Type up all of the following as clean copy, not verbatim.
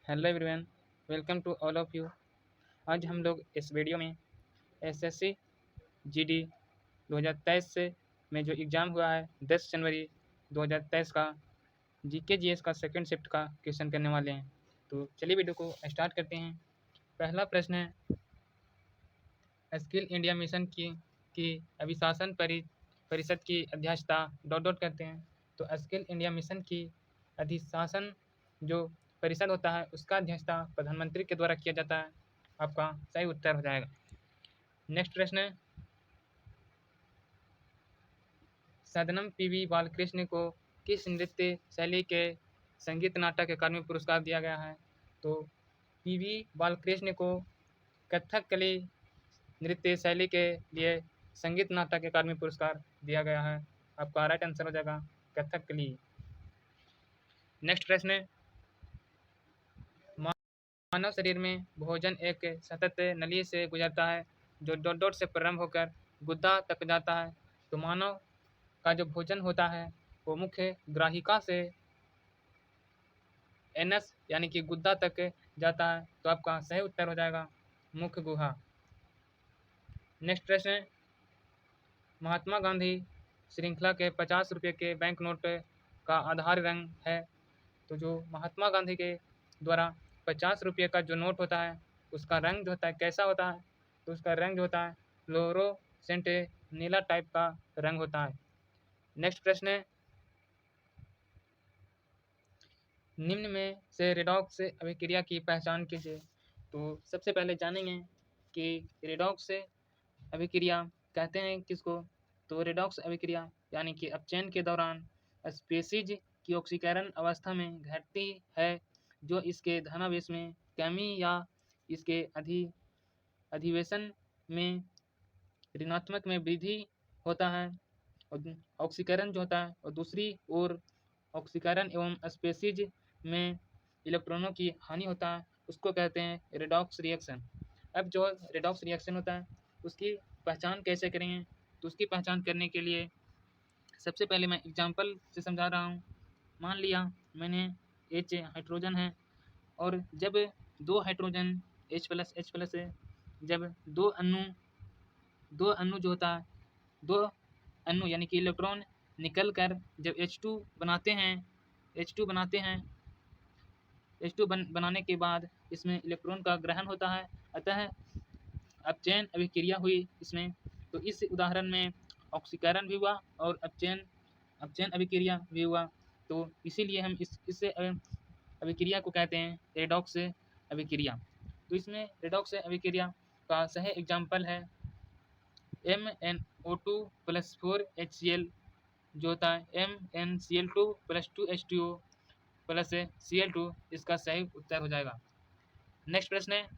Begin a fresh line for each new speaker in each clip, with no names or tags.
Hello everyone, welcome to all of you. आज हम लोग इस वीडियो में एसएससी जीडी 2023 से में जो एग्ज़ाम हुआ है 10 जनवरी 2023 का जीके जीएस का सेकंड शिफ्ट का क्वेश्चन करने वाले हैं। तो चलिए वीडियो को स्टार्ट करते हैं। पहला प्रश्न है, स्किल इंडिया मिशन की अभिशासन परिषद की अध्यक्षता डॉट डॉट करते हैं। तो स्किल इंडिया मिशन की अधिशासन जो परिषद होता है उसका अध्यक्षता प्रधानमंत्री के द्वारा किया जाता है। आपका सही उत्तर हो जाएगा। नेक्स्ट प्रश्न है, सदनम पीवी बालकृष्ण को किस नृत्य शैली के संगीत नाटक अकादमी पुरस्कार दिया गया है? तो पीवी बालकृष्ण को कथकली नृत्य शैली के लिए संगीत नाटक अकादमी पुरस्कार दिया गया है। आपका राइट आंसर हो जाएगा कथकली। नेक्स्ट प्रश्न है, मानव शरीर में भोजन एक सतत नली से गुजरता है जो डॉट डॉट से प्रारंभ होकर गुदा तक जाता है। तो मानव का जो भोजन होता है वो मुख्य ग्राहिका से एनस यानी कि गुदा तक जाता है। तो आपका सही उत्तर हो जाएगा मुख्य गुहा। नेक्स्ट प्रश्न है, महात्मा गांधी श्रृंखला के 50 रुपये के बैंक नोट का आधार रंग है। तो जो महात्मा गांधी के द्वारा 50 रुपये का जो नोट होता है उसका रंग जो होता है कैसा होता है? तो उसका रंग जो होता है फ्लोरोसेंट नीला टाइप का रंग होता है। नेक्स्ट प्रश्न है, निम्न में से रेडॉक्स अभिक्रिया की पहचान कीजिए। तो सबसे पहले जानेंगे कि रेडॉक्स अभिक्रिया कहते हैं किसको? तो रेडॉक्स अभिक्रिया यानी कि अपचयन के दौरान स्पीशीज की ऑक्सीकरण अवस्था में घटती है जो इसके धनावेश में कमी या इसके अधिवेशन में ऋणात्मक में वृद्धि होता है। और ऑक्सीकरण जो होता है और दूसरी ओर ऑक्सीकरण एवं स्पीशीज में इलेक्ट्रॉनों की हानि होता है, उसको कहते हैं रेडॉक्स रिएक्शन। अब जो रेडॉक्स रिएक्शन होता है उसकी पहचान कैसे करेंगे? तो उसकी पहचान करने के लिए सबसे पहले मैं एग्जांपल से समझा रहा हूँ। मान लिया मैंने H हाइड्रोजन है और जब दो हाइड्रोजन H+ है, जब दो अणु जो होता है दो अणु यानी कि इलेक्ट्रॉन निकल कर जब H2 बनाते हैं H2 बनाने के बाद इसमें इलेक्ट्रॉन का ग्रहण होता है, अतः अपचयन अभिक्रिया हुई इसमें। तो इस उदाहरण में ऑक्सीकरण भी हुआ और अपचयन अभिक्रिया भी हुआ। तो इसीलिए हम इस अभिक्रिया को कहते हैं रेडॉक्स अभिक्रिया। तो इसमें रेडॉक्स अभिक्रिया का सही एग्जाम्पल है MnO2 + 4HCl जो होता है MnCl2 + 2H2O + Cl2। इसका सही उत्तर हो जाएगा। नेक्स्ट प्रश्न है,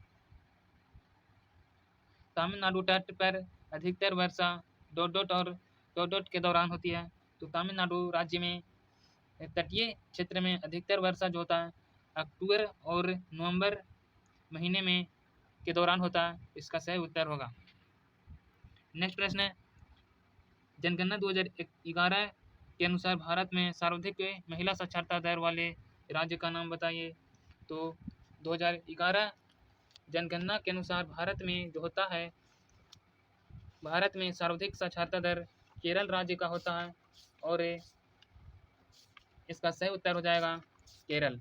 तमिलनाडु तट पर अधिकतर वर्षा डॉट डॉट और डॉट डॉट के दौरान होती है। तो तमिलनाडु राज्य में तटीय क्षेत्र में अधिकतर वर्षा जो होता है अक्टूबर और नवंबर महीने में के दौरान होता है। इसका सही उत्तर होगा। नेक्स्ट प्रश्न है, जनगणना 2011 के अनुसार भारत में सर्वाधिक महिला साक्षरता दर वाले राज्य का नाम बताइए। तो 2011 जनगणना के अनुसार भारत में जो होता है, भारत में सर्वाधिक साक्षरता दर केरल राज्य का होता है और इसका सही उत्तर हो जाएगा केरल।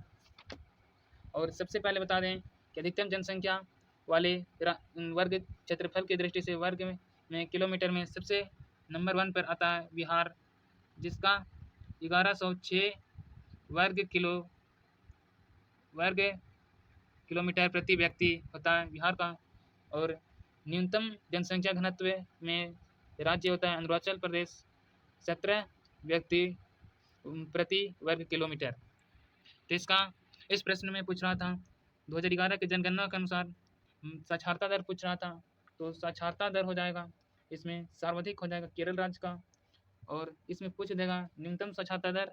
और सबसे पहले बता दें कि अधिकतम जनसंख्या वाले वर्ग क्षेत्रफल की दृष्टि से वर्ग में किलोमीटर में सबसे नंबर 1 पर आता है बिहार, जिसका 1106 वर्ग किलोमीटर प्रति व्यक्ति होता है बिहार का। और न्यूनतम जनसंख्या घनत्व में राज्य होता है अरुणाचल प्रदेश, 17 व्यक्ति प्रति वर्ग किलोमीटर। तो इस प्रश्न में पूछ रहा था 2011 के जनगणना के अनुसार साक्षरता दर पूछ रहा था। तो साक्षरता दर हो जाएगा इसमें सर्वाधिक हो जाएगा केरल राज्य का। और इसमें पूछ देगा न्यूनतम साक्षरता दर।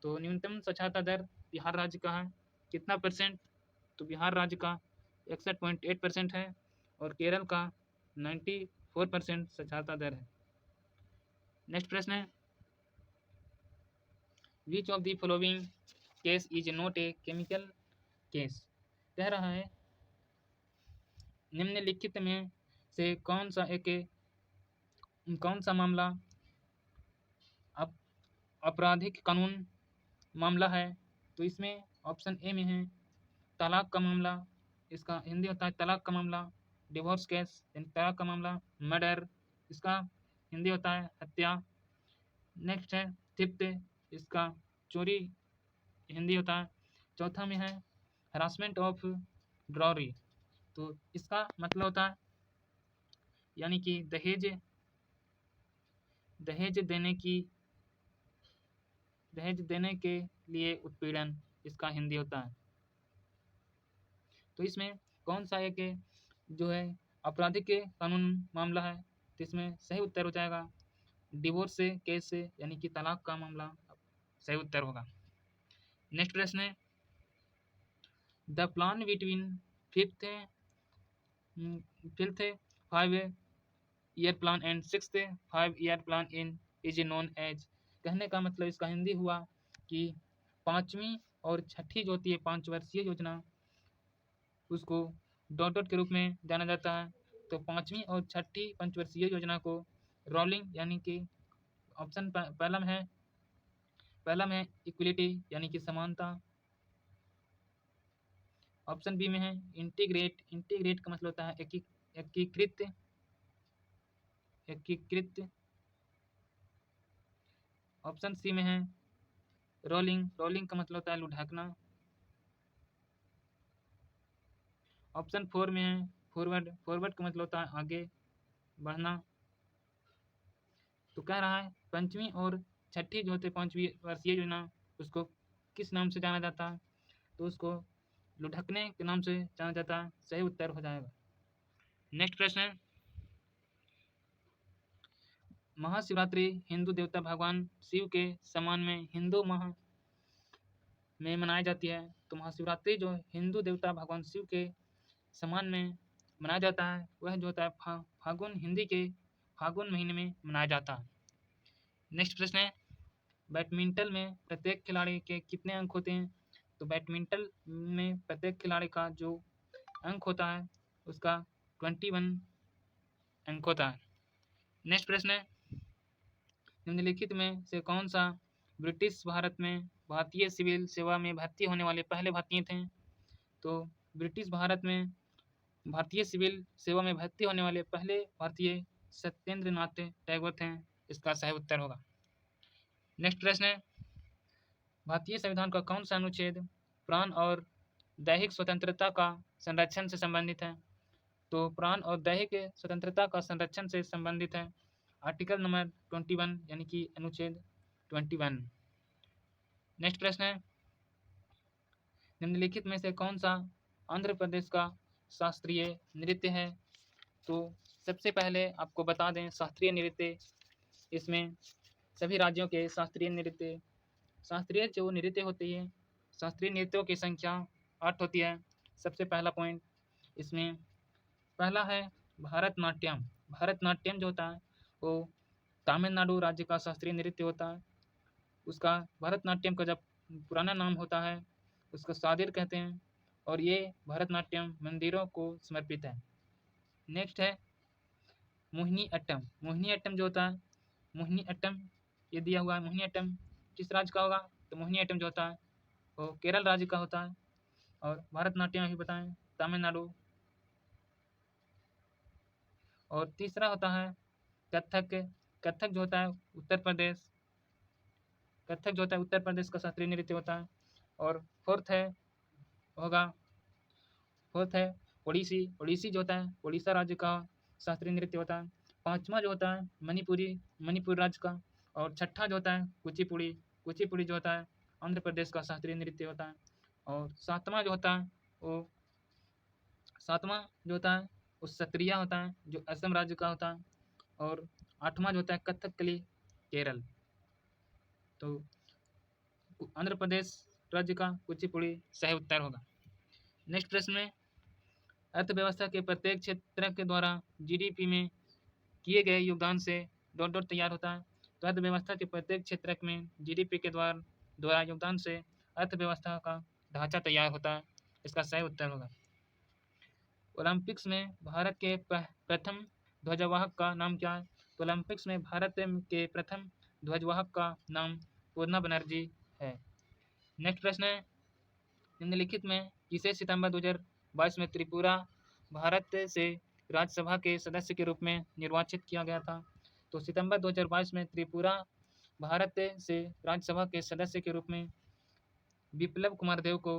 तो न्यूनतम साक्षरता दर बिहार राज्य का है कितना %? तो बिहार राज्य का 61.8% है और केरल का 94% साक्षरता दर है। नेक्स्ट प्रश्न है, which of the following case is not a chemical case. कह रहा है निम्नलिखित में से कौन सा मामला आपराधिक कानून मामला है। तो इसमें ऑप्शन ए में है तलाक का मामला, इसका हिंदी होता है तलाक का मामला। डिवोर्स केस यानी तलाक का मामला। मर्डर, इसका हिंदी होता है हत्या। नेक्स्ट है थिफ्ट, इसका चोरी हिंदी होता है। चौथा में है हरासमेंट ऑफ ड्रॉरी, तो इसका मतलब होता है यानी कि दहेज देने के लिए उत्पीड़न, इसका हिंदी होता है। तो इसमें कौन सा एक जो है आपराधिक कानून मामला है, तो इसमें सही उत्तर हो जाएगा डिवोर्स केस यानी कि तलाक का मामला सही उत्तर होगा। नेक्स्ट प्रश्न है the plan between fifth 5-year plan and 6th 5-year plan in is known as. कहने का मतलब इसका हिंदी हुआ कि 5वीं और 6ठी जो होती है 5 वर्षीय योजना, उसको डॉट के रूप में जाना जाता है। तो 5वीं और 6ठी पंचवर्षीय योजना को रोलिंग यानी कि ऑप्शन पहला में है इक्वलिटी यानी कि समानता। ऑप्शन बी में है इंटीग्रेट का मतलब होता है एकीकृत। ऑप्शन सी में है रोलिंग का मतलब होता है लुढ़कना। ऑप्शन 4 में है फॉरवर्ड का मतलब होता है आगे बढ़ना। तो कह रहा है 5वीं और 6ठी जो होते 5वीं वर्षीय योजना, उसको किस नाम से जाना जाता है, तो उसको लुढ़कने के नाम से जाना जाता है। सही उत्तर हो जाएगा। नेक्स्ट प्रश्न है महाशिवरात्रि हिंदू देवता भगवान शिव के सम्मान में हिंदू माह में मनाई जाती है। तो महाशिवरात्रि जो हिंदू देवता भगवान शिव के सम्मान में मनाया जाता है, वह जो होता है हिंदी के फागुन महीने में मनाया जाता है। नेक्स्ट प्रश्न है बैडमिंटन में प्रत्येक खिलाड़ी के कितने अंक होते हैं। तो बैडमिंटन में प्रत्येक खिलाड़ी का जो अंक होता है उसका 21 अंक होता है। नेक्स्ट प्रश्न है निम्नलिखित में से कौन सा ब्रिटिश भारत में भारतीय सिविल सेवा में भर्ती होने वाले पहले भारतीय थे। तो ब्रिटिश भारत में भारतीय सिविल सेवा में भर्ती होने वाले पहले भारतीय सत्येंद्र नाथ टैगोर थे, इसका सही उत्तर होगा। नेक्स्ट प्रश्न है भारतीय संविधान का कौन सा अनुच्छेद प्राण और दैहिक स्वतंत्रता का संरक्षण से संबंधित है। तो प्राण और दैहिक स्वतंत्रता का संरक्षण से संबंधित है आर्टिकल नंबर 21 यानी कि अनुच्छेद 21। नेक्स्ट प्रश्न है निम्नलिखित में से कौन सा आंध्र प्रदेश का शास्त्रीय नृत्य है। तो सबसे पहले आपको बता दें शास्त्रीय नृत्य, इसमें सभी राज्यों के शास्त्रीय जो नृत्य होती है, शास्त्रीय नृत्यों की संख्या 8 होती है। सबसे पहला पॉइंट इसमें पहला है भारतनाट्यम जो होता है वो तमिलनाडु राज्य का शास्त्रीय नृत्य होता है। उसका भारतनाट्यम का जब पुराना नाम होता है उसको सादिर कहते हैं और ये भारतनाट्यम मंदिरों को समर्पित है। नेक्स्ट है मोहिनी अट्टम जो होता है मोहिनी अट्टम ये दिया हुआ है। मोहिनी अट्टम किस राज्य का होगा, तो मोहिनी अट्टम जो होता है वो केरल राज्य का होता है और भारतनाट्यम अभी बताएं तमिलनाडु। और तीसरा होता है कथक जो होता है उत्तर प्रदेश का शास्त्रीय नृत्य होता है। और फोर्थ है ओडिसी जो होता है उड़ीसा राज्य का शास्त्रीय नृत्य होता है। पांचवा जो होता है मणिपुर राज्य का। और छठा जो होता है कुचिपुड़ी जो होता है आंध्र प्रदेश का शास्त्रीय नृत्य होता है। और सातवां जो होता है वो सत्रिया होता है जो असम राज्य का होता है। और 8वां जो होता है कथकली केरल। तो आंध्र प्रदेश राज्य का कुचिपुड़ी सही उत्तर होगा। नेक्स्ट प्रश्न में अर्थव्यवस्था के प्रत्येक क्षेत्र के द्वारा जीडीपी में किए गए योगदान से डॉट तैयार होता है। तो अर्थव्यवस्था के प्रत्येक क्षेत्र में जीडीपी के द्वारा योगदान से अर्थव्यवस्था का ढांचा तैयार होता है, इसका सही उत्तर होगा। ओलंपिक्स में भारत के प्रथम ध्वजवाहक का नाम क्या है? तो ओलंपिक्स में भारत के प्रथम ध्वजवाहक का नाम पूर्णा बनर्जी है। नेक्स्ट प्रश्न है, निम्नलिखित में किसे सितंबर 2022 में त्रिपुरा भारत से राज्यसभा के सदस्य के रूप में निर्वाचित किया गया था? तो सितंबर 2022 में त्रिपुरा भारत से राज्यसभा के सदस्य के रूप में बिप्लब कुमार देव को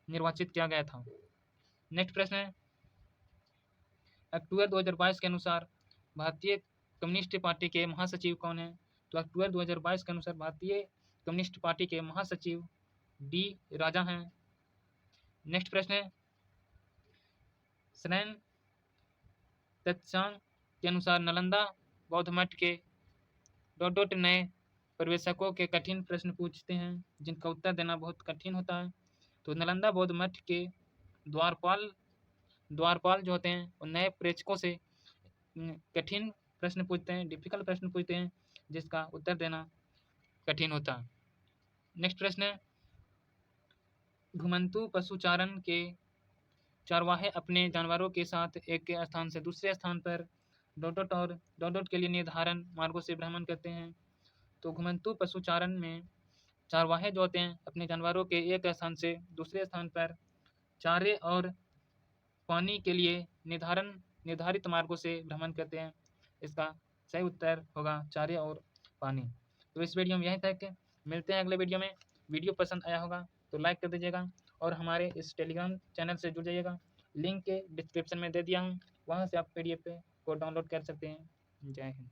निर्वाचित किया गया था। नेक्स्ट प्रश्न है, अक्टूबर 2022 के अनुसार भारतीय कम्युनिस्ट पार्टी के महासचिव कौन है? तो अक्टूबर 2022 के अनुसार भारतीय कम्युनिस्ट पार्टी के महासचिव डी राजा हैं। नेक्स्ट प्रश्न है, सनैन तत्सांग के अनुसार नालंदा बौद्ध मठ के डॉट नए प्रवेशकों के कठिन प्रश्न पूछते हैं जिनका उत्तर देना बहुत कठिन होता है। तो नालंदा बौद्ध मठ के द्वारपाल जो होते हैं वो नए प्रेक्षकों से कठिन प्रश्न पूछते हैं, डिफिकल्ट प्रश्न पूछते हैं जिसका उत्तर देना कठिन होता है। नेक्स्ट प्रश्न है, घुमंतू पशुचारण के चारवाहे अपने जानवरों के साथ एक स्थान से दूसरे स्थान पर डॉट के लिए निर्धारण मार्गों से भ्रमण करते हैं। तो घुमंतू पशुचारण में चारवाहे जो होते हैं अपने जानवरों के एक स्थान से दूसरे स्थान पर चारे और पानी के लिए निर्धारित मार्गों से भ्रमण करते हैं। इसका सही उत्तर होगा चारे और पानी। तो इस वीडियो में यहीं तक, मिलते हैं अगले वीडियो में। वीडियो पसंद आया होगा तो लाइक कर दीजिएगा और हमारे इस टेलीग्राम चैनल से जुड़ जाइएगा। लिंक के डिस्क्रिप्शन में दे दिया हूँ, वहाँ से आप PDF को डाउनलोड कर सकते हैं। जय हिंद।